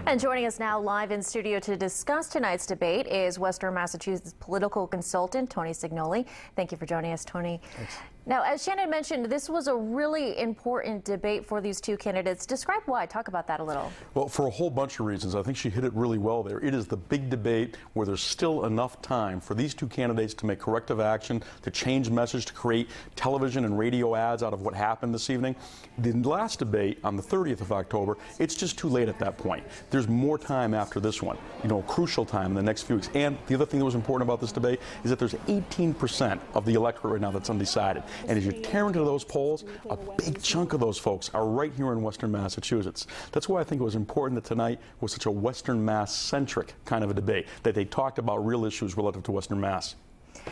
And joining us now live in studio to discuss tonight's debate is Western Massachusetts political consultant Tony Cignoli. Thank you for joining us, Tony. Thanks. Now, as Shannon mentioned, this was a really important debate for these two candidates. Describe why. Talk about that a little. Well, for a whole bunch of reasons. I think she hit it really well there. It is the big debate where there's still enough time for these two candidates to make corrective action, to change message, to create television and radio ads out of what happened this evening. The last debate on the 30th of October, it's just too late at that point. There's more time after this one, crucial time in the next few weeks. And the other thing that was important about this debate is that there's 18% of the electorate right now that's undecided. And as you tear into those polls, a big chunk of those folks are right here in Western Massachusetts. That's why I think it was important that tonight was such a Western Mass-centric kind of a debate, that they talked about real issues relative to Western Mass.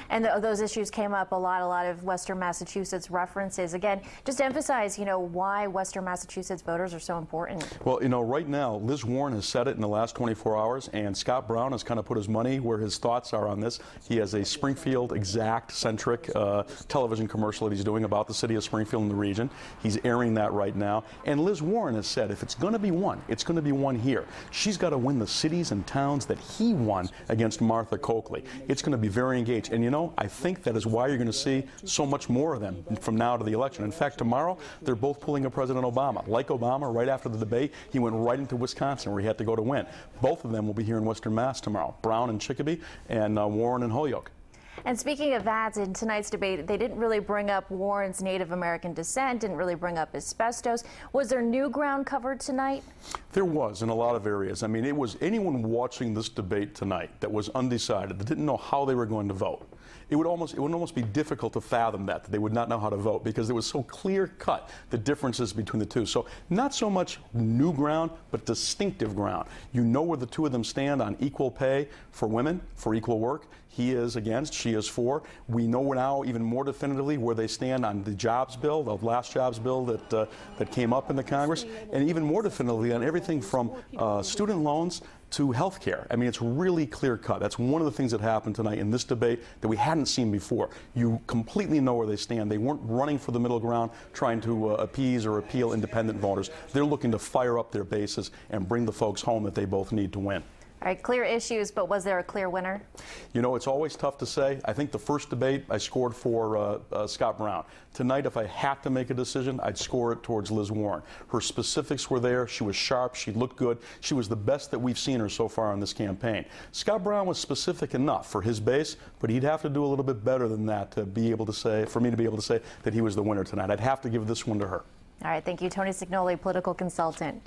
And those issues came up a lot of Western Massachusetts references. Again, just to emphasize, why Western Massachusetts voters are so important. Well, right now, Liz Warren has said it in the last 24 hours, and Scott Brown has kind of put his money where his thoughts are on this. He has a Springfield exact-centric television commercial that he's doing about the city of Springfield and the region. He's airing that right now. And Liz Warren has said if it's going to be one, it's going to be one here. She's got to win the cities and towns that he won against Martha Coakley. It's going to be very engaged. And I think that is why you're going to see so much more of them from now to the election. In fact, tomorrow, they're both pulling a President Obama. Like Obama, right after the debate, he went right into Wisconsin, where he had to go to win. Both of them will be here in Western Mass tomorrow. Brown in Chicopee and Warren in Holyoke. And speaking of that, in tonight's debate, they didn't really bring up Warren's Native American descent, didn't really bring up asbestos. Was there new ground covered tonight? There was, in a lot of areas. I mean, it was anyone watching this debate tonight that was undecided, that didn't know how they were going to vote. It would almost be difficult to fathom that they would not know how to vote, because it was so clear-cut, the differences between the two. So not so much new ground, but distinctive ground. You know where the two of them stand on equal pay for women, for equal work. He is against, she is for. We know now even more definitively where they stand on the jobs bill, the last jobs bill that came up in the Congress, and even more definitively on everything from student loans to health care. I mean, it's really clear-cut. That's one of the things that happened tonight in this debate that we hadn't seen before. You completely know where they stand. They weren't running for the middle ground, trying to appease or appeal independent voters. They're looking to fire up their bases and bring the folks home that they both need to win. All right, clear issues, but was there a clear winner? It's always tough to say. I think the first debate I scored for Scott Brown. Tonight, if I had to make a decision, I'd score it towards Liz Warren. Her specifics were there. She was sharp. She looked good. She was the best that we've seen her so far in this campaign. Scott Brown was specific enough for his base, but he'd have to do a little bit better than that to be able to say, for me to be able to say that he was the winner tonight. I'd have to give this one to her. All right, thank you, Tony Cignoli, political consultant.